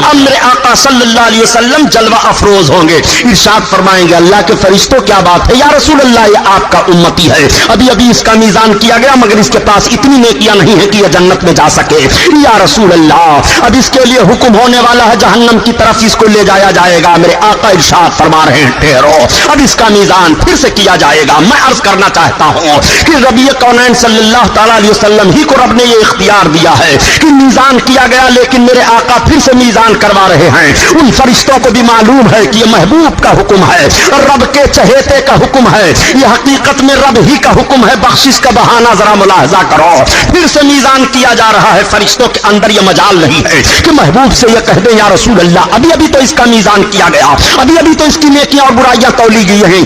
اب میرے آقا صلی اللہ علیہ وسلم جلوہ افروز ہوں گے، ارشاد فرمائیں گے اللہ کے فرشتوں کیا بات ہے یا رسول اللہ، یہ آپ کا امتی ہے، ابھی ابھی اس کا میزان کیا گیا مگر اس کے پاس اتنی نیکیاں نہیں ہے کہ یہ جنت میں جا سکے، یا رسول اللہ اب اس کے لیے حکم ہونے والا ہے جہنم کی طرف اس کو لے جایا جائے گا۔ میرے آقا ارشاد فرما رہے ہیں ٹھہرو، اب اس کا میزان پھر سے کیا جائے گا۔ میں عرض کرنا چاہتا ہوں کہ ربی کونین صلی اللہ تعالی علیہ وسلم ہی کو رب نے یہ اختیار دیا ہے کہ میزان کیا گیا، لیکن میرے آقا پھر سے میزان کروا رہے ہیں۔ ان فرشتوں کو بھی معلوم ہے کہ یہ محبوب کا حکم ہے، رب کے چہیتے کا حکم ہے، یہ حقیقت میں رب ہی کا حکم ہے، بخشش کا بہانہ ذرا ملاحظہ کرو۔ پھر سے میزان کیا جا رہا ہے، فرشتوں کے اندر یہ مجال نہیں ہے کہ محبوب سے یہ کہہ دیں یا رسول اللہ ابھی ابھی تو اس کا میزان کیا گیا، ابھی ابھی تو اس کی نیکیاں اور برائیاں تولی گئی ہیں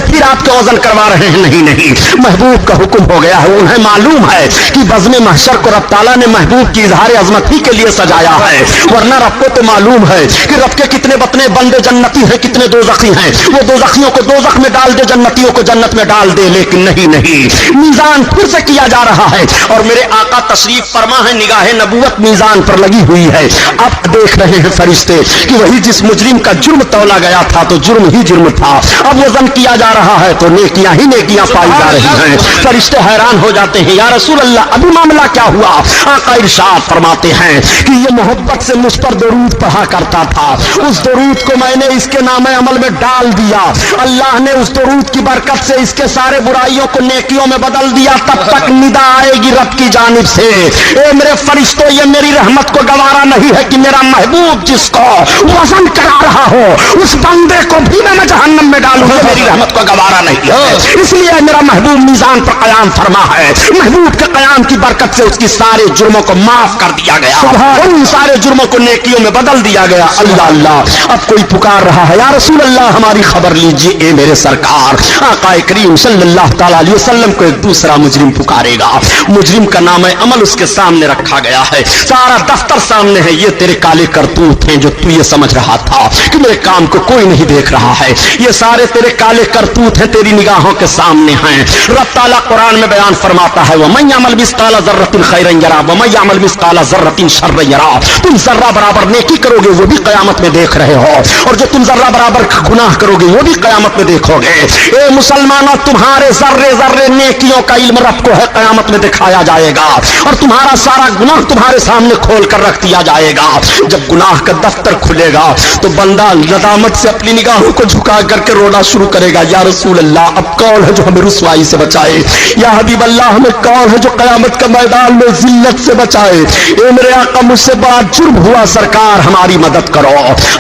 پھر آپ کے وزن کروا رہے ہیں، نہیں، محبوب کا حکم ہو گیا ہے۔ انہیں معلوم ہے کہ بزم محشر کو رب تعالیٰ نے محبوب کی اظہار عظمت ہی کے لیے سجایا ہے، ورنہ رب کو تو معلوم ہے کہ رب کے کتنے بتنے بندے جنتی ہیں، کتنے دوزخی ہیں، وہ دوزخیوں کو دوزخ میں ڈال دے، جنتیوں کو جنت میں ڈال دے، لیکن نہیں، میزان پھر سے کیا جا رہا ہے۔ اور میرے آقا تشریف فرما ہے، نگاہ نبوت میزان پر لگی ہوئی ہے، اب دیکھ رہے ہیں فرشتے کہ وہی جس مجرم کا جرم تولا گیا تھا تو جرم ہی جرم تھا، اب وزن کیا جا رہا ہے تو نیکیاں ہی نیکیاں پائی جا رہی ہیں۔ فرشتے حیران ہو جاتے ہیں، یا رسول اللہ ابھی معاملہ کیا ہوا؟ آقا ارشاد فرماتے ہیں کہ یہ محبت سے مجھ پر درود پڑھا کرتا تھا، اس درود کو میں نے اس کے نام عمل میں ڈال دیا، اللہ نے اس درود کی برکت سے اس کے سارے برائیوں کو نیکیوں میں بدل دیا، تب تک ندا آئے گی رب کی جانب سے، اے میرے فرشتوں یہ میری رحمت کو گوارا نہیں ہے کہ میرا محبوب جس کو وزن کرا رہا ہو اس بندے کو بھی میں جہنم میں ڈالوں، میری رحمت کو گوارا نہیں ہے، اس لیے میرا محبوب میزان پر قیام فرما ہے، محبوب کے قیام کی برکت سے اس کی سارے جرموں کو معاف کر دیا گیا، ان سارے جرموں کو نیکیوں میں بدل دیا گیا۔ اللہ اب کوئی پکار رہا ہے، یا رسول اللہ ہماری خبر لیجیے، اے میرے سرکار آقا کریم صلی اللہ تعالی علیہ وسلم کو ایک دوسرا مجرم پکارے گا، مجرم کا نام عمل اس کے سامنے رکھا گیا ہے، سارا دفتر سامنے ہے، یہ تیرے کالے کرتوت ہیں جو تو یہ سمجھ رہا تھا کہ میرے کام کو کوئی نہیں دیکھ رہا ہے، یہ سارے تیرے کالے کرتوت ہیں، تیری نگاہوں کے سامنے ہیں۔ رب تعالیٰ قرآن میں بیان فرماتا ہے وَمَن يَعْمَلْ مِثْقَالَ ذَرَّةٍ خَيْرًا يَرَهُ وَمَن يَعْمَلْ مِثْقَالَ ذَرَّةٍ شَرًّا يَرَهُ، تم ذرہ برابر نیکی کرو گے وہ بھی قیامت میں دیکھ رہے ہو، اور جو تم ذرہ برابر گناہ کرو گے وہ بھی قیامت میں دیکھو گے۔ اے مسلمانوں تمہارے ذرے ذرے نیکیوں کا علم رب کو ہے، قیامت میں دکھایا جائے گا، اور تمہارا سارا گناہ تمہارے سامنے کھول کر رکھ دیا جائے گا۔ جب گناہ کا دفتر کھلے گا تو بندہ ندامت سے اپنی نگاہوں کو جھکا کر کے رونا شروع کرے گا، یا رسول اللہ اب کون ہے جو ہمیں رسوائی سے بچائے، یا حبیب اللہ ہمیں کون ہے جو قیامت کا میدان میں ذلت سے بچائے، اے میرے آقا مجھ سے بڑا جرم ہوا، سرکار ہماری مدد کرو۔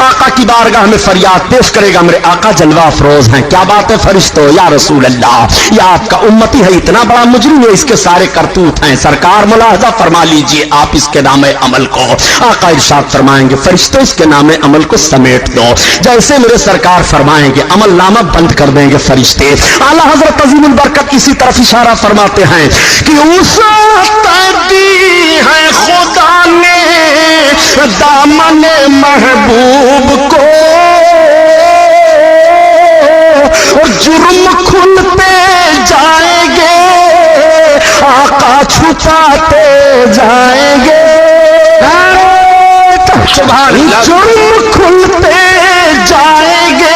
آقا کی بارگاہ میں فریاد پیش کرے گا، میرے آقا جلوہ افروز ہیں، کیا بات ہے فرشتوں، یا رسول اللہ یہ آپ کا امتی ہے، اتنا بڑا مجرم ہے، اس کے سارے کرتوت ہیں، سرکار ملاحظہ فرما لیجئے آپ اس کے نام عمل کو۔ آقا ارشاد فرمائیں گے فرشتوں اس کے نام عمل کو سمیٹ دو، جیسے میرے سرکار فرمائیں گے عمل نامہ بند کر دیں گے فرشتے۔ اعلیٰ حضرت عظیم البرکت اسی طرف اشارہ فرماتے ہیں کہ وسعت دی ہے خدا نے دامن محبوب کو، جرم کھلتے جائیں گے آقا چھپاتے جائیں گے، جرم کھلتے جائیں گے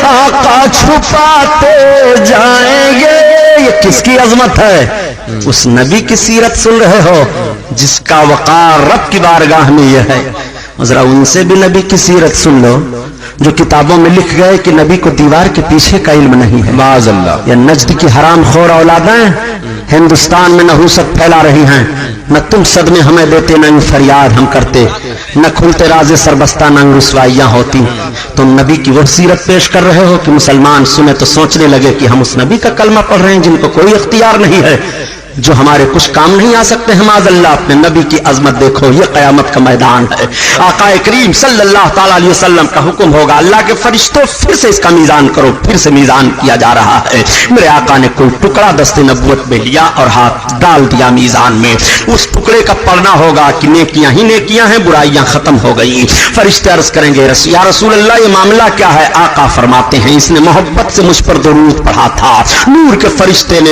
آقا چھپاتے جائیں گے۔ یہ کس کی عظمت ہے؟ اس نبی کی سیرت سن رہے ہو جس کا وقار رب کی بارگاہ میں یہ ہے، ذرا ان سے بھی نبی کی سیرت سن لو جو کتابوں میں لکھ گئے کہ نبی کو دیوار کے پیچھے کا علم نہیں ہے، معاذ اللہ۔ یہ نجد کی حرام خور اولادیں ہندوستان میں نحوست پھیلا رہی ہیں، نہ تم صدمے ہمیں دیتے نہ فریاد ہم کرتے، نہ کھلتے راز سربستہ نہ رسوائیاں ہوتی، تم نبی کی وہ سیرت پیش کر رہے ہو کہ مسلمان سنے تو سوچنے لگے کہ ہم اس نبی کا کلمہ پڑھ رہے ہیں جن کو کوئی اختیار نہیں ہے، جو ہمارے کچھ کام نہیں آ سکتے ہیں۔ معاذ اللہ اپنے نبی کی عظمت دیکھو، یہ قیامت کا میدان ہے، آقا کریم صلی اللہ تعالی علیہ وسلم کا حکم ہوگا، اللہ کے فرشتوں پھر سے اس کا میزان کرو، پھر سے میزان کیا جا رہا ہے۔ میرے آقا نے کوئی ٹکڑا دست نبوت میں لیا اور ہاتھ ڈال دیا میزان میں، اس ٹکڑے کا پڑھنا ہوگا کہ نیکیاں ہی نیکیاں ہیں، برائیاں ختم ہو گئی۔ فرشتے عرض کریں گے یا رسول اللہ یہ معاملہ کیا ہے؟ آقا فرماتے ہیں اس نے محبت سے مجھ پر درود پڑھا تھا، نور کے فرشتے نے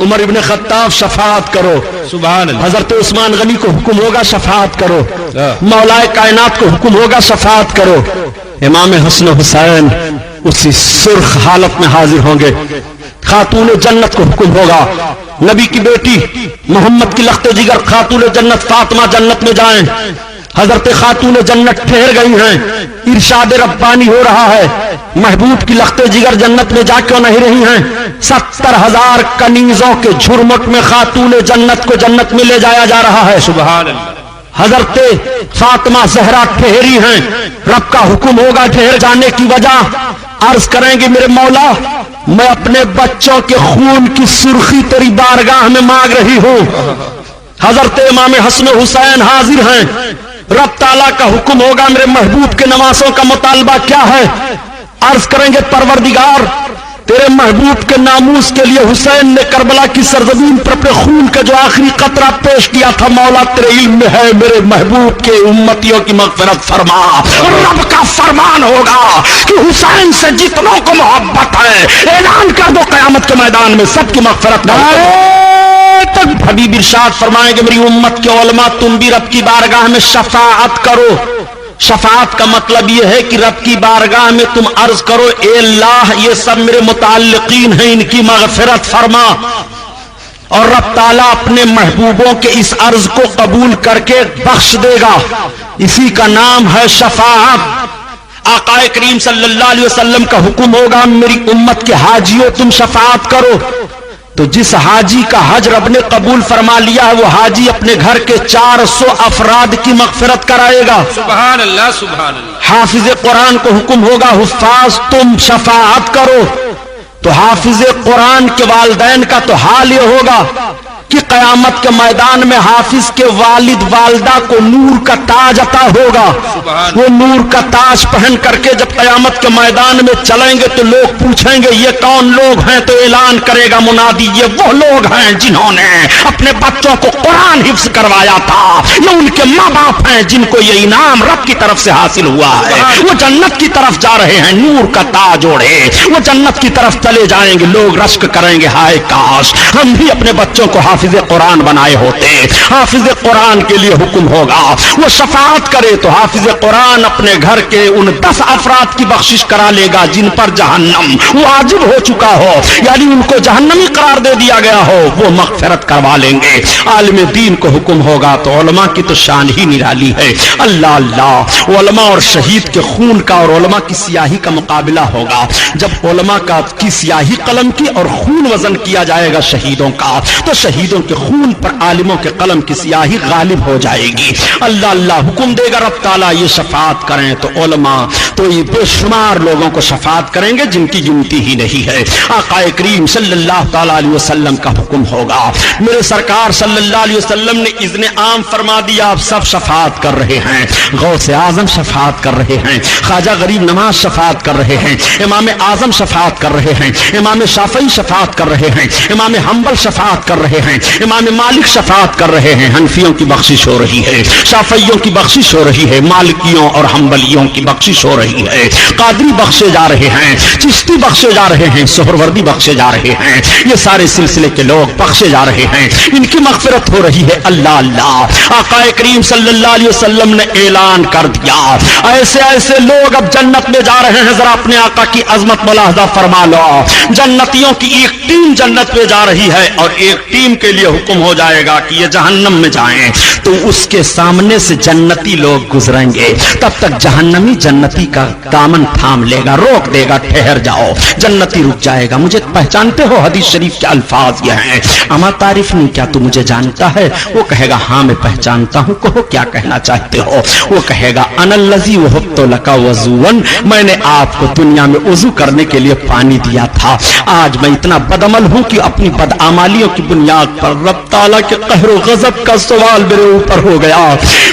عمر ابن خطاب شفاعت کرو، سبحان اللہ، حضرت عثمان غنی کو حکم ہوگا شفاعت کرو، مولا کائنات کو حکم ہوگا شفاعت کرو، امام حسن و حسین اسی سرخ حالت میں حاضر ہوں گے، خاتون جنت کو حکم ہوگا نبی کی بیٹی محمد کی لخت جگر خاتون جنت فاطمہ جنت میں جائیں، حضرت خاتون جنت ٹھہر گئی ہیں، ارشاد ربانی ہو رہا ہے، محبوب کی لخت جگر جنت میں جا کیوں نہیں رہی ہیں؟ 70,000 کنیزوں کے جھرمٹ میں خاتون جنت کو جنت میں لے جایا جا رہا ہے، سبحان اللہ، حضرت فاطمہ زہرا ٹھہری ہیں، رب کا حکم ہوگا ٹھہر جانے کی وجہ، عرض کریں گے میرے مولا میں اپنے بچوں کے خون کی سرخی تیری بارگاہ میں مانگ رہی ہوں، حضرت امام حسن حسین حاضر ہیں، رب تعالیٰ کا حکم ہوگا میرے محبوب کے نواسوں کا مطالبہ کیا ہے؟ عرض کریں گے پروردگار تیرے محبوب کے ناموس کے لیے حسین نے کربلا کی سرزمین پر اپنے خون کا جو آخری قطرہ پیش کیا تھا، مولا تیرے علم میں ہے میرے محبوب کے امتیوں کی مغفرت فرما، رب کا فرمان ہوگا کہ حسین سے جتنوں کو محبت ہے اعلان کر دو قیامت کے میدان میں سب کی مغفرت تک حبیب ارشاد فرمائیں گے میری امت کے علماء تم بھی رب کی بارگاہ میں شفاعت کرو، شفاعت کا مطلب یہ ہے کہ رب کی بارگاہ میں تم عرض کرو اے اللہ یہ سب میرے متعلقین ہیں ان کی مغفرت فرما، اور رب تعالیٰ اپنے محبوبوں کے اس عرض کو قبول کر کے بخش دے گا، اسی کا نام ہے شفاعت۔ آقا کریم صلی اللہ علیہ وسلم کا حکم ہوگا میری امت کے حاجیوں تم شفاعت کرو، تو جس حاجی کا حج رب نے قبول فرما لیا ہے وہ حاجی اپنے گھر کے 400 افراد کی مغفرت کرائے گا، سبحان اللہ، سبحان اللہ، حافظ قرآن کو حکم ہوگا حفاظ تم شفاعت کرو، تو حافظ قرآن کے والدین کا تو حال یہ ہوگا کہ قیامت کے میدان میں حافظ کے والد والدہ کو نور کا تاج عطا ہوگا، وہ نور کا تاج پہن کر کے جب قیامت کے میدان میں چلیں گے تو لوگ پوچھیں گے یہ کون لوگ ہیں، تو اعلان کرے گا منادی یہ وہ لوگ ہیں جنہوں نے اپنے بچوں کو قرآن حفظ کروایا تھا، یہ ان کے ماں باپ ہیں جن کو یہ انعام رب کی طرف سے حاصل ہوا ہے، وہ جنت کی طرف جا رہے ہیں نور کا تاج اوڑھے، وہ جنت کی طرف چلے جائیں گے، لوگ رشک کریں گے ہائے کاش ہم بھی اپنے بچوں کو حافظ قرآن بنائے ہوتے، حافظ قرآن کے لیے حکم ہوگا وہ شفاعت کرے تو حافظ قرآن اپنے گھر کے ان 10 افراد کی بخشش کرا لے گا جن پر جہنم واجب ہو چکا ہو، یعنی ان کو جہنمی قرار دے دیا گیا ہو، وہ مغفرت کروا لیں گے۔ عالم دین کو حکم ہوگا تو علماء کی تو شان ہی نرالی ہے، اللہ اللہ، علماء اور شہید کے خون کا اور علماء کی سیاہی کا مقابلہ ہوگا، جب علماء کی سیاہی قلم کی اور خون وزن کیا جائے گا شہیدوں کا، تو شہیدوں کے خون پر عالموں کے قلم کی سیاہی غالب ہو جائے گی، اللہ اللہ حکم دے گا رب تعالیٰ یہ شفاعت کریں تو علماء تو یہ بے شمار لوگوں کو شفاعت کریں گے جن کی گنتی ہی نہیں ہے، آقا کریم صلی اللہ تعالیٰ علیہ وسلم کا حکم ہوگا، میرے سرکار صلی اللہ علیہ وسلم نے اذن عام فرما دیا آپ سب شفاعت کر رہے ہیں، غوث اعظم شفاعت کر رہے ہیں، خواجہ غریب نواز شفاعت کر رہے ہیں، امام اعظم شفاعت کر رہے ہیں، امام شافعی شفاعت کر رہے ہیں، امام حنبل شفاعت کر رہے ہیں، امام مالک شفاعت کر رہے ہیں، حنفیوں کی بخشش ہو رہی ہے، شافعیوں کی بخشش ہو رہی ہے، مالکیوں اور حنبلیوں کی بخشش ہو رہی ہے، قادری بخشے جا رہے ہیں، چشتی بخشے جا رہے ہیں، سہروردی بخشے جا رہے ہیں، یہ سارے سلسلے کے لوگ بخشے جا رہے ہیں، ان کی مغفرت ہو رہی ہے، اللہ اللہ۔ آقا کریم صلی اللہ علیہ وسلم نے اعلان کر دیا ایسے ایسے لوگ اب جنت میں جا رہے ہیں، ذرا اپنے آقا کی عظمت ملاحظہ فرما لو، جنتیوں کی ایک ٹیم جنت میں جا رہی ہے اور ایک ٹیم کے لیے حکم ہو جائے گا کہ یہ جہنم میں جائیں، تو اس کے سامنے سے جنتی لوگ گزریں گے، تب تک جہنمی جنتی کا دامن تھام لے گا، روک دے گا، ٹھہر جاؤ، جنتی رک جائے گا، مجھے پہچانتے ہو؟ حدیث شریف کے الفاظ یہ ہیں، اما تعریف نہیں کیا تو مجھے جانتا ہے؟ وہ کہے گا ہاں میں پہچانتا ہوں، کہو کیا کہنا چاہتے ہو؟ وہ کہے گا انا الذی وهبت لک وضوا، میں نے آپ کو دنیا میں وضو کرنے کے لیے پانی دیا تھا، آج میں اتنا بدعمل ہوں کہ اپنی بدعمالیوں کی بنیاد پر رب تعالیٰ کے قہر و غضب کا سوال میرے اوپر ہو گیا.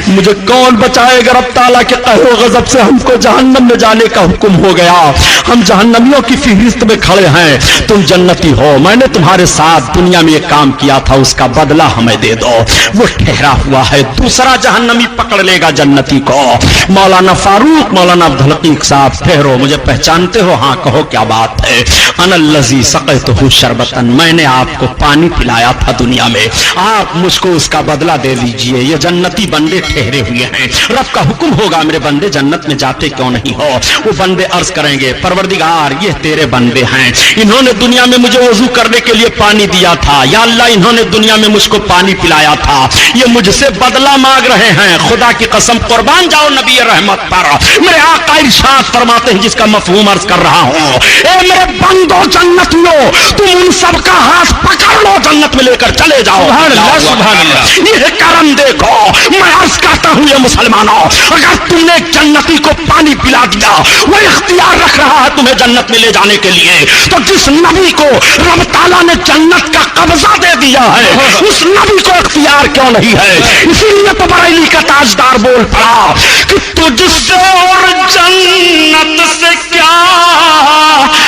مجھے کون بچائے گا رب تعالیٰ کے قہر و غضب سے؟ ہم کو جہنم میں جانے کا حکم ہو گیا. ہم جہنمیوں کی فہرست میں کھڑے ہیں. تم جنتی ہو، میں نے تمہارے ساتھ دنیا میں ایک کام کیا تھا، اس کا بدلہ ہمیں دے دو. وہ ٹھہرا ہوا ہے، دوسرا جہنمی پکڑ لے گا جنتی کو. مولانا فاروق، مولانا عبدالحقیق صاحب، ٹھہرو. مجھے پہچانتے ہو؟ ہاں کہو کیا بات ہے. انا الذی سقیتہ شربتن، میں نے آپ کو پانی پلایا تھا دنیا میں، آپ مجھ کو اس کا بدلہ دے دیجئے. یہ جنتی بندے ٹھہرے ہوئے ہیں. رب کا حکم ہوگا میرے بندے جنت میں جاتے کیوں نہیں ہو؟ وہ بندے عرض کریں گے پروردگار یہ تیرے بندے ہیں، انہوں نے دنیا میں مجھے وضو کرنے کے لیے پانی دیا تھا، یا اللہ انہوں نے دنیا میں مجھ کو پانی پلایا تھا، یہ مجھ سے بدلہ مانگ رہے ہیں. خدا کی قسم قربان جاؤ نبی رحمت پر، میرے آقا ارشاد فرماتے ہیں جس کا مفہوم عرض کر رہا ہوں، اے میرے بندو جنتیوں، تم ان سب کا ہاتھ پکڑ لو، جنت میں لے کر چلے جاؤ. سبحان اللہ، سبحان اللہ. یہ کرم دیکھو. میں عرض کرتا ہوں یہ مسلمانوں، اگر تم نے ایک جنتی کو پانی پلا دیا، وہ اختیار رکھ رہا ہے تمہیں جنت میں لے جانے کے لیے، تو جس نبی کو رب تعالیٰ نے جنت کا قبضہ دے دیا ہے، اس نبی کو اختیار کیوں نہیں ہے؟ اسی لیے تو بریلی کا تاجدار بول پڑا کہ تجھ سے اور جنت سے کیا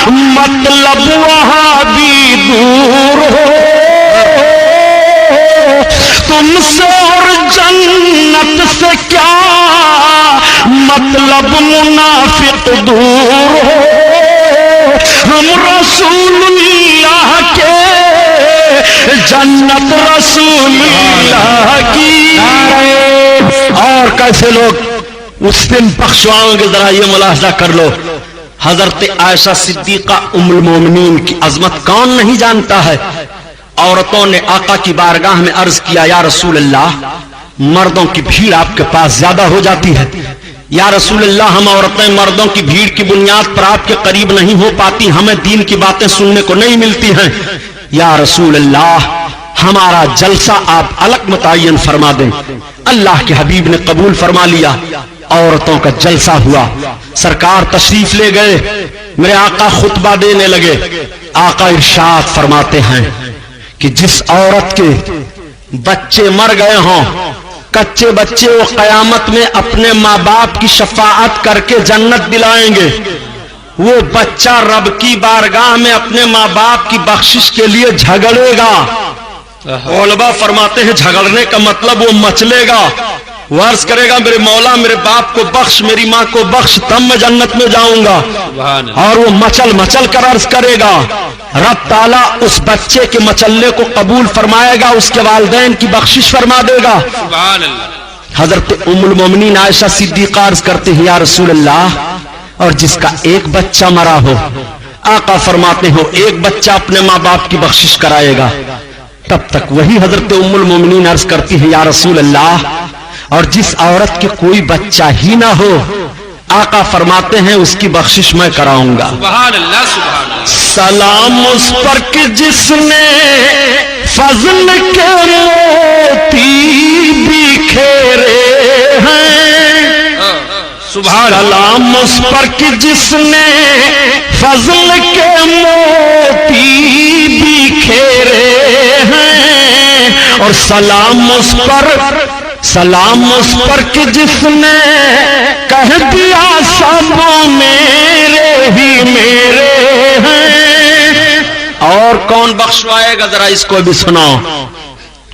مطلب، وہاں بھی دور ہو، تم سے اور جنت سے کیا مطلب، منافق دور ہو، ہم رسول اللہ کے، جنت رسول اللہ کی. اور کیسے لوگ اس دن بخشواؤں گے، ذرا یہ ملاحظہ کر لو. حضرت عائشہ صدیقہ ام المومنین کی عظمت کون نہیں جانتا ہے؟ عورتوں نے آقا کی بارگاہ میں عرض کیا یا رسول اللہ، مردوں کی بھیڑ آپ کے پاس زیادہ ہو جاتی ہے. یا رسول اللہ، ہم عورتیں مردوں کی بھیڑ کی بنیاد پر آپ کے قریب نہیں ہو پاتی، ہمیں دین کی باتیں سننے کو نہیں ملتی ہیں. یا رسول اللہ، ہمارا جلسہ آپ الگ متعین فرما دیں. اللہ کے حبیب نے قبول فرما لیا. عورتوں کا جلسہ ہوا، سرکار تشریف لے گئے، میرے آقا خطبہ دینے لگے. آقا ارشاد فرماتے ہیں کہ جس عورت کے بچے مر گئے ہوں، کچے بچے، وہ قیامت میں اپنے ماں باپ کی شفاعت کر کے جنت دلائیں گے. وہ بچہ رب کی بارگاہ میں اپنے ماں باپ کی بخشش کے لیے جھگڑے گا. علماء فرماتے ہیں جھگڑنے کا مطلب وہ مچلے گا، وہ عرض کرے گا میرے مولا میرے باپ کو بخش، میری ماں کو بخش، تب میں جنت میں جاؤں گا. اور وہ مچل مچل کر عرض کرے گا. رب تعالیٰ اس بچے کے مچلنے کو قبول فرمائے گا، اس کے والدین کی بخشش فرما دے گا. سبحان اللہ. حضرت ام المومنین عائشہ صدیقہ عرض کرتے ہیں یا رسول اللہ، اور جس کا ایک بچہ مرا ہو؟ آقا فرماتے ہو ایک بچہ اپنے ماں باپ کی بخشش کرائے گا. تب تک وہی حضرت ام المومنین عرض کرتی ہے یا رسول اللہ، اور جس عورت کے کوئی بچہ ہی نہ ہو، آقا فرماتے ہیں اس کی بخشش میں کراؤں گا. سبحان اللہ، سبحان اللہ. سلام اس پر کہ جس نے فضل کے موتی بکھیرے ہیں. سبحان اللہ. سلام اس پر کہ جس نے فضل کے موتی بکھیرے ہیں، اور سلام اس پر کہ جس نے کہہ دیا سب میرے ہی میرے ہیں. اور کون بخشوائے گا؟ ذرا اس کو بھی سنو.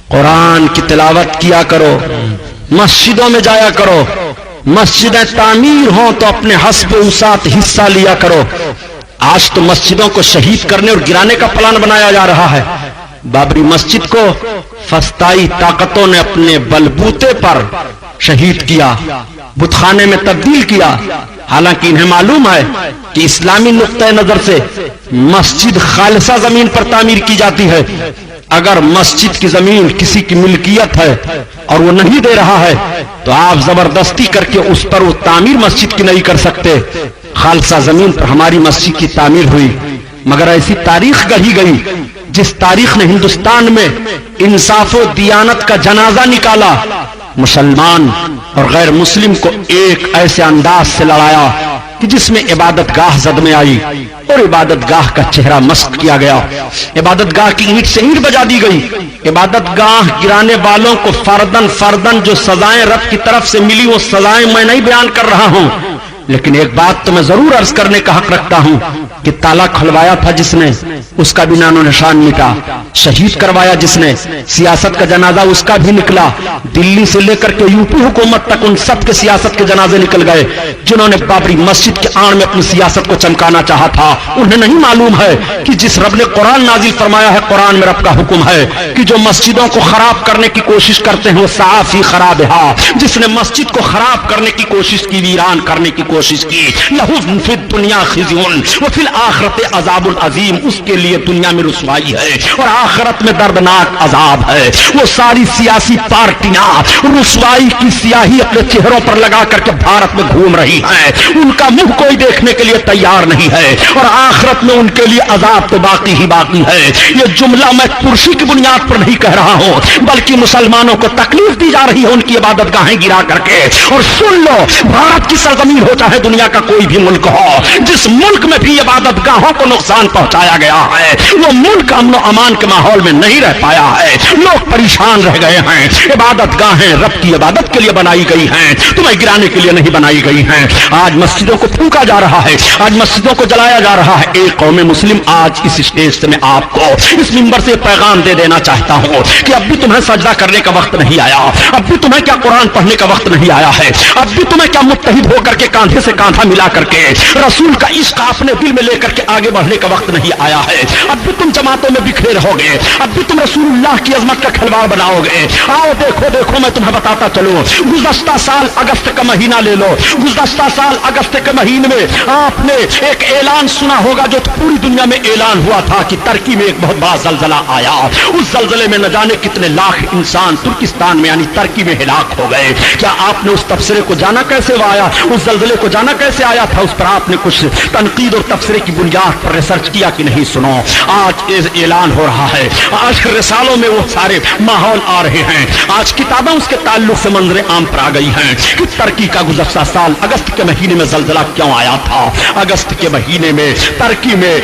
قرآن کی تلاوت کیا کرو، مسجدوں میں جایا کرو، مسجدیں تعمیر ہوں تو اپنے حسب وسعت حصہ لیا کرو. آج تو مسجدوں کو شہید کرنے اور گرانے کا پلان بنایا جا رہا ہے. بابری مسجد کو فسطائی طاقتوں نے اپنے بلبوتے پر شہید کیا، بت خانے میں تبدیل کیا. حالانکہ انہیں معلوم ہے کہ اسلامی نقطۂ نظر سے مسجد خالصہ زمین پر تعمیر کی جاتی ہے. اگر مسجد کی زمین کسی کی ملکیت ہے اور وہ نہیں دے رہا ہے تو آپ زبردستی کر کے اس پر وہ تعمیر مسجد کی نہیں کر سکتے. خالصہ زمین پر ہماری مسجد کی تعمیر ہوئی، مگر ایسی تاریخ گڑھی گئی جس تاریخ نے ہندوستان میں انصاف و دیانت کا جنازہ نکالا، مسلمان اور غیر مسلم کو ایک ایسے انداز سے لڑایا کہ جس میں عبادت گاہ زد میں آئی اور عبادت گاہ کا چہرہ مسخ کیا گیا، عبادت گاہ کی اینٹ سے اینٹ بجا دی گئی، عبادت گاہ گرانے والوں کو فردن فردن جو سزائیں رب کی طرف سے ملی وہ سزائیں میں نہیں بیان کر رہا ہوں، لیکن ایک بات تو میں ضرور عرض کرنے کا حق رکھتا ہوں کہ تالا کھلوایا تھا جس نے، اس کا بھی نام و نشان مٹا، شہید کروایا جس نے، سیاست کا جنازہ اس کا بھی نکلا، دلی سے لے کر کے یوپی حکومت تک ان سب کے سیاست کے جنازے نکل گئے جنہوں نے بابری مسجد کے آڑ میں اپنی سیاست کو چمکانا چاہا تھا۔ انہیں نہیں معلوم ہے کہ جس رب نے قرآن نازل فرمایا ہے، قرآن میں رب کا حکم ہے کہ جو مسجدوں کو خراب کرنے کی کوشش کرتے ہیں وہ صافی خرابہا، جس نے مسجد کو خراب کرنے کی کوشش کی، ویران کرنے کی کوشش کی، لہو فی الدنیا خزی وفی الآخرت عذاب عظیم، اس کے لیے دنیا میں رسوائی ہے اور آخرت میں دردناک عذاب ہے۔ وہ ساری سیاسی پارٹیاں رسوائی کی سیاہی اپنے چہروں پر لگا کر کے بھارت میں گھوم رہی ہیں، ان کا منہ کوئی دیکھنے کے لیے تیار نہیں ہے اور آخرت میں ان کے لیے عذاب تو باقی ہی باقی ہے۔ یہ جملہ میں ترشی کی بنیاد پر نہیں کہہ رہا ہوں بلکہ مسلمانوں کو تکلیف دی جا رہی ہے ان کی عبادت گاہیں گرا کر کے۔ اور سن لو، بھارت کی سرزمین ہو چاہے دنیا کا کوئی بھی ملک ہو، جس ملک میں بھی عبادت گاہوں کو نقصان پہنچایا گیا ہے وہ ملک امن و امان کے ماحول میں نہیں رہ پایا ہے، لوگ پریشان رہ گئے ہیں۔ عبادت گاہیں رب کی عبادت کے لیے بنائی گئی ہیں، تمہیں گرانے کے لیے نہیں بنائی گئی ہیں۔ آج مسجدوں کو پھونکا جا رہا ہے، آج مسجدوں کو جلایا جا رہا ہے۔ ایک قوم مسلم آج اس اسٹیج سے میں آپ کو اس منبر سے پیغام دے دینا چاہتا ہوں کہ اب بھی تمہیں سجدہ کرنے کا وقت نہیں آیا، اب بھی تمہیں کیا قرآن پڑھنے کا وقت نہیں آیا ہے، اب بھی تمہیں کیا متحد ہو کر کے کاندھے سے کاندھا ملا کر کے رسول کا عشق اپنے دل میں لے کر کے آگے بڑھنے کا وقت نہیں آیا ہے۔ اب بھی تم جماعتوں میں بکھرے رہو گے، اب بھی تم رسول اللہ کی عظمت کا کھلواڑ بناؤ گے۔ آؤ دیکھو دیکھو، میں تمہیں بتاتا چلوں، گزشتہ سال اگست کا مہینہ لے لو، گزشتہ سال اگست کے مہینے میں آپ نے ایک اعلان سنا ہوگا جو پوری دنیا میں اعلان ہوا تھا کہ ترکی میں ایک بہت بڑا زلزلہ آیا، اس زلزلے میں نہ جانے کتنے لاکھ انسان ترکستان میں یعنی ترکی میں ہلاک ہو گئے۔ کیا آپ نے اس تبصرے کو جانا کیسے آیا، اس زلزلے کو جانا کیسے آیا تھا، اس پر آپ نے کچھ تنقید اور تبصرے کی بنیاد پر ریسرچ کیا کہ نہیں؟ سنو، آج اعلان ہو رہا ہے، آج رسالوں میں وہ سارے ماحول آ رہے ہیں، آج کتابیں اس کے تعلق سے منظر عام پر آ گئی ہیں کہ ترکی کا گزشتہ سال اگست کے مہینے میں زلزلہ کیوں آیا تھا۔ اگست کے مہینے میں ترکی میں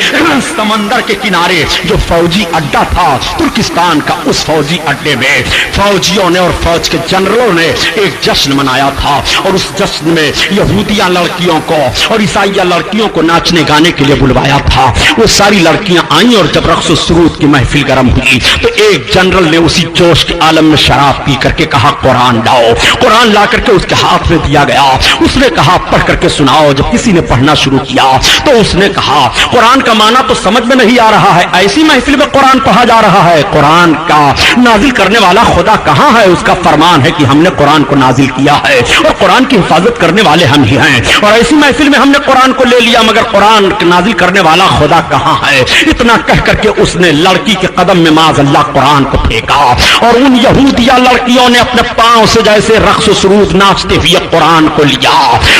سمندر کے کنارے جو فوجی اڈا تھا ترکستان کا، اس فوجی اڈے میں فوجیوں نے اور فوج کے جنرلوں نے ایک جشن منایا تھا اور اس جشن میں یہودیاں لڑکیوں کو اور عیسائیہ لڑکیوں کو ناچنے گانے کے لیے بلوایا تھا۔ وہ ساری لڑکیاں آئیں اور جب رقص و سرود کی محفل گرم ہوئی تو ایک جنرل نے اسی جوش کے عالم میں شراب پی کر کے کہا قرآن لاؤ، قرآن لا کر کے اس کے ہاتھ میں دیا گیا، اس نے کہا پڑھ کر کے سناؤ۔ جب کسی نے پڑھنا شروع کیا تو اس نے کہا قرآن کا معنی تو سمجھ میں نہیں آ رہا ہے، ایسی محفل میں قرآن پڑھا جا رہا ہے، قرآن کا نازل کرنے والا خدا کہاں ہے؟ اس کا فرمان ہے کہ ہم نے قرآن کو نازل کیا ہے اور قرآن کی حفاظت کرنے والے ہم ہی ہیں، اور ایسی محفل میں ہم نے قرآن کو لے لیا مگر قرآن نازل کرنے والا خدا کہاں ہے؟ اتنا کہہ کر کے اس نے لڑکی کے قدم میں معاذ اللہ قرآن کو پھینکا اور ان یہودیہ لڑکیوں نے اپنے پاؤں سے جیسے رقص و سرود ناچتے ہوئے قرآن کو لیا۔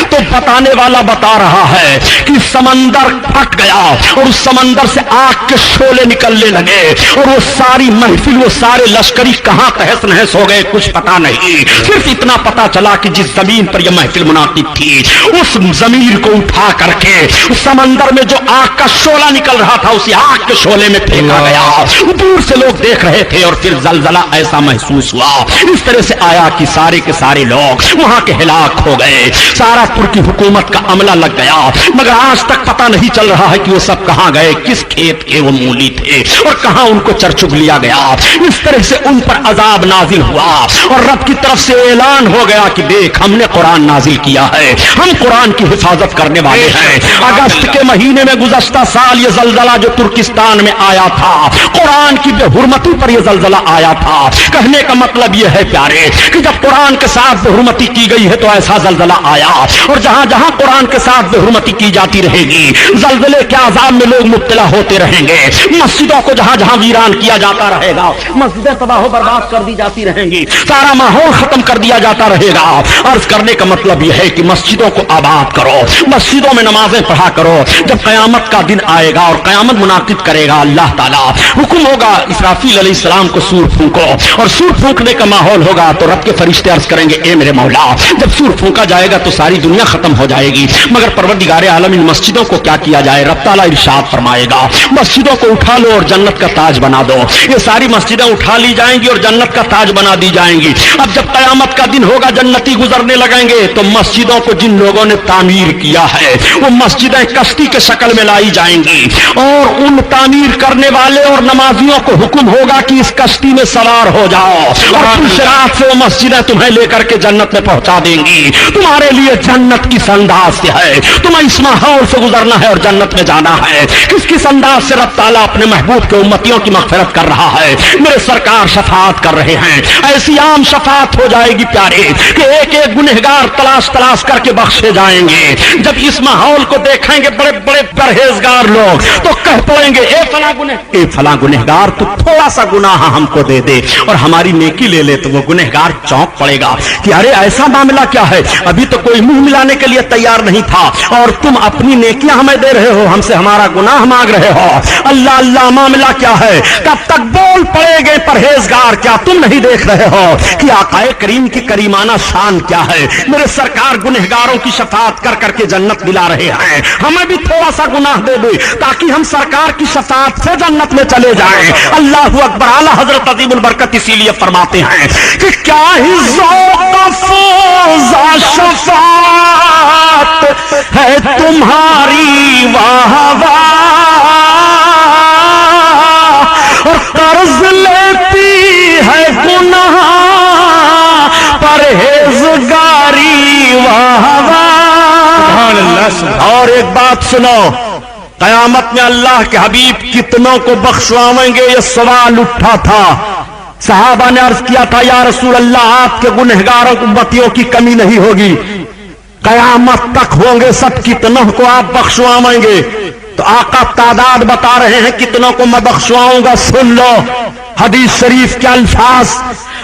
تو بتانے والا بتا رہا ہے کہ سمندر پھٹ گیا اور اس سمندر سے آگ کے شعلے نکلنے لگے اور وہ ساری محفل، وہ سارے لشکری کہاں تہس نہس ہو گئے کچھ پتا نہیں، صرف اتنا پتا چلا کہ جس زمین پر یہ محفل منعقد تھی اس زمین کو اٹھا کر کے سمندر میں جو آگ کا شعلہ نکل رہا تھا اسی آگ کے شعلے میں پھینکا گیا۔ دور سے لوگ دیکھ رہے تھے اور پھر زلزلہ ایسا محسوس ہوا، اس طرح سے آیا کہ سارے کے سارے لوگ وہاں کے ہلاک ہو گئے، سارا ترکی حکومت کا عملہ لگ گیا، مگر آج تک پتہ نہیں چل رہا ہے کہ وہ سب کہاں گئے، کس کھیت کے وہ مولی تھے اور کہاں ان کو چر چگ لیا گیا۔ اس طرح سے ان پر عذاب نازل ہوا اور رب کی طرف سے اعلان ہو گیا کہ دیکھ ہم نے قرآن نازل کیا ہے، ہم قرآن کی حفاظت کرنے والے ہیں۔ اگست کے مہینے میں گزشتہ سال یہ زلزلہ جو ترکستان میں آیا تھا، قرآن کی بے حرمتی پر یہ زلزلہ آیا تھا۔ کہنے کا مطلب یہ ہے پیارے کہ جب قرآن کے ساتھ بے حرمتی کی گئی ہے تو ایسا زلزلہ آیا، اور جہاں جہاں قرآن کے ساتھ بے حرمتی کی جاتی رہے گی زلزلے کے عذاب میں لوگ مبتلا ہوتے رہیں گے۔ مسجدوں کو جہاں جہاں ویران کیا جاتا رہے گا، مسجدیں تباہ و برباد کر دی جاتی رہیں گی، سارا ماحول ختم کر دیا جاتا رہے گا۔ عرض کرنے کا مطلب یہ ہے کہ مسجدوں کو آباد کرو، مسجدوں میں نمازیں پڑھا کرو۔ جب قیامت کا دن آئے گا اور قیامت منعقد کرے گا اللہ تعالیٰ، حکم ہوگا اسرافیل علیہ السلام کو سور پھونکو، اور سور پھونکنے کا ماحول ہوگا تو رب کے فرشتے عرض کریں گے اے میرے مولا، جب سور پھونکا جائے گا تو ساری دنیا دنیا ختم ہو جائے گی، مگر پروردگار عالم ان مسجدوں کو کیا کیا جائے؟ رب تعالیٰ ارشاد فرمائے گا مسجدوں کو اٹھا لو اور جنت کا تاج بنا دو۔ یہ ساری مسجدیں اٹھا لی جائیں گی اور جنت کا تاج بنا دی جائیں گی۔ اب جب قیامت کا دن ہوگا جنتی گزرنے لگیں گے تو مسجدوں کو جن لوگوں نے تعمیر کیا ہے وہ مسجدیں کشتی کے شکل میں لائی جائیں گی، اور ان تعمیر کرنے والے اور نمازیوں کو حکم ہوگا کہ اس کشتی میں سوار ہو جاؤ، اور رات سے وہ مسجدیں تمہیں لے کر کے جنت میں پہنچا دیں گی۔ تمہارے لیے جنت کس انداز سے ہے؟ تمہیں اس ماحول سے گزرنا ہے اور جنت میں جانا ہے۔ کس کس انداز سے رب تعالیٰ اپنے محبوب کے امتیوں کی مغفرت کر رہا ہے؟ میرے سرکار شفاعت کر رہے ہیں، ایسی عام شفاعت ہو جائے گی پیارے کہ ایک ایک گنہگار تلاش تلاش کر کے بخشے جائیں گے۔ جب اس ماحول کو دیکھیں گے بڑے بڑے پرہیزگار لوگ تو کہہ پڑیں گے اے فلاں گنہگار تو تھوڑا سا گناہ ہم کو دے دے اور ہماری نیکی لے لے، تو وہ گنہگار چونک پڑے گا کہ ارے ایسا معاملہ کیا ہے، ابھی تو کوئی منہ ملانے کے لیے تیار نہیں تھا اور تم اپنی نیکیاں ہمیں دے رہے ہو، ہم سے ہمارا گناہ مانگ رہے ہو۔ اللہ اللہ، معاملہ کیا ہے؟ کب تک بول پڑے گے پرہیزگار؟ کیا تم نہیں دیکھ رہے ہو کہ آقا کریم کی کریمانہ شان کیا ہے؟ میرے سرکار گنہگاروں کی شفاعت کر کر کے جنت دلا رہے ہیں، ہمیں بھی تھوڑا سا گناہ دے دے تاکہ ہم سرکار کی شفاعت سے جنت میں چلے جائیں۔ اللہ اکبر۔ اعلیٰ حضرت عظیم البرکت اسی لیے فرماتے ہیں کہ کیا ہی ذوق افروزہ شفاعت ہے تمہاری واہ واہ، اور قرض لیتی ہے گناہ پرہیزگاری واہ واہ۔ اور ایک بات سنو، قیامت میں اللہ کے حبیب کتنوں کو بخشوائیں گے؟ یہ سوال اٹھا تھا، صحابہ نے عرض کیا تھا یا رسول اللہ آپ کے گنہگاروں امتیوں کی کمی نہیں ہوگی، قیامت تک ہوں گے سب، کتنوں کو آپ بخشوائیں گے؟ تو آقا تعداد بتا رہے ہیں کتنوں کو میں بخشواؤں گا، سن لو حدیث شریف کے الفاظ۔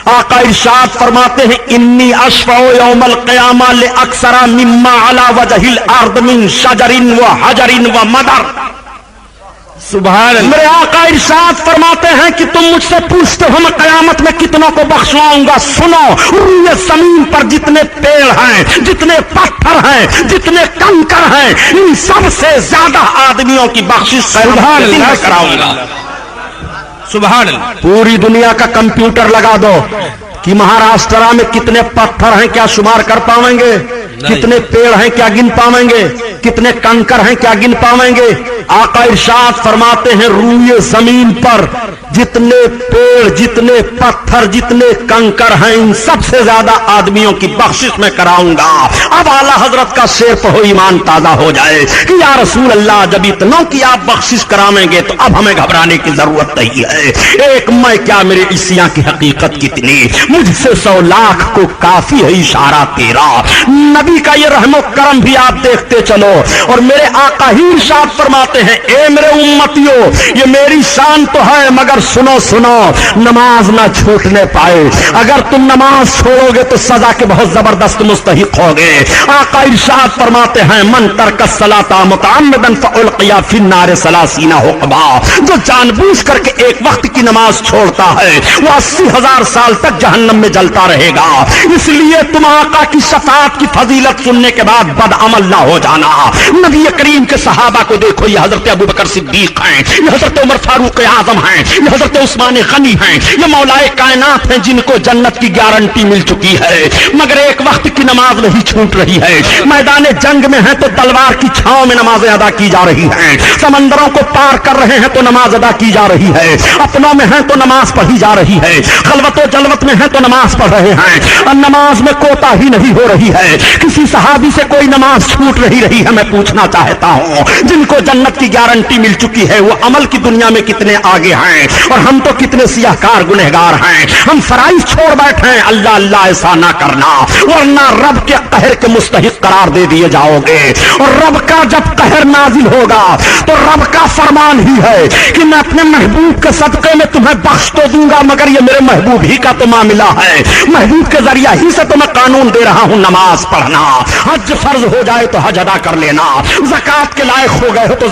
آقا ارشاد فرماتے ہیں انی اشفع یوم القیامہ لاکثر مما علی وجہ الارض من شجر و حجر و مدر۔ سبحان اللہ۔ میرے آقا ارشاد فرماتے ہیں کہ تم مجھ سے پوچھتے ہو میں قیامت میں کتنوں کو بخشواؤں گا، سنو روئے زمین پر جتنے پیڑ ہیں، جتنے پتھر ہیں، جتنے کنکر ہیں، ان سب سے زیادہ آدمیوں کی بخشش کراؤں گا۔ سبحان اللہ۔ پوری دنیا کا کمپیوٹر لگا دو کہ مہاراشٹرا میں کتنے پتھر ہیں کیا شمار کر پاؤیں گے؟ کتنے پیڑ ہیں کیا گن پاؤیں گے؟ کتنے کنکر ہیں کیا گن پاؤیں گے؟ آقا ارشاد فرماتے ہیں روئے زمین پر جتنے پیڑ، جتنے پتھر، جتنے کنکر ہیں، ان سب سے زیادہ آدمیوں کی بخشش میں کراؤں گا۔ اب اعلیٰ حضرت کا شعر پڑھو ایمان تازہ ہو جائے کہ یا رسول اللہ جب اتنوں کی آپ بخشش کراویں گے تو اب ہمیں گھبرانے کی ضرورت نہیں ہے۔ ایک میں کیا میرے عیسیاں کی حقیقت کتنی، مجھ سے 100 لاکھ کو کافی ہے اشارہ تیرا۔ نبی کا یہ رحم و کرم بھی آپ دیکھتے چلو، اور میرے آقا ہی ارشاد فرماتے ہیں اے میرے امتیوں یہ میری شان تو ہے مگر سنو سنو نماز نہ چھوٹنے پائے، اگر تم نماز چھوڑو گے تو سزا کے بہت زبردست مستحق ہوگے۔ آقا ارشاد فرماتے ہیں من ترک الصلاۃ متعمدا فالقی فی النار 30 حقبا، جو جان بوجھ کر کے ایک وقت کی نماز چھوڑتا ہے وہ 80,000 سال تک جہنم میں جلتا رہے گا۔ اس لیے تم آقا کی شفاعت کی فضیلت سننے کے بعد بد عمل نہ ہو جانا۔ نبی کریم کے صحابہ کو دیکھو، یہ حضرت ابوبکر صدیق ہیں، یہ حضرت عمر فاروق اعظم ہیں، یہ حضرت عثمان غنی ہیں، یہ مولائے کائنات ہیں جن کو جنت کی گارنٹی مل چکی ہے، مگر ایک وقت کی نماز نہیں چھوٹ رہی ہے۔ میدان جنگ میں ہیں تو تلوار کی چھاؤں میں نمازیں ادا کی جا رہی ہیں، سمندروں کو پار کر رہے ہیں تو نماز ادا کی جا رہی ہے، اپنوں میں ہیں تو نماز پڑھی جا رہی ہے، خلوت و جلوت میں ہیں تو نماز پڑھ رہے ہیں، اور نماز میں کوتا ہی نہیں ہو رہی ہے۔ کسی صحابی سے کوئی نماز چھوٹ رہی ہے، میں پوچھنا چاہتا ہوں جن کو جنت کی گارنٹی مل چکی ہے وہ عمل کی دنیا میں کتنے آگے ہیں، اور ہم تو کتنے سیاہکار گنہگار ہیں۔ ہم فرائض چھوڑ بیٹھے ہیں، اللہ اللہ ایسا نہ کرنا ورنہ رب کے قہر کے مستحق قرار دے دیے جاؤ گے۔ اور رب کا جب قہر نازل ہوگا تو رب کا فرمان ہی ہے کہ میں اپنے محبوب کے صدقے میں تمہیں بخش تو دوں گا، مگر یہ میرے محبوب ہی کا تو معاملہ ہے، محبوب کے ذریعہ ہی سے تو میں قانون دے رہا ہوں نماز پڑھنا، حج فرض ہو جائے تو حج ادا کر لینا، زکات کے لائق ہو گئے ہو تو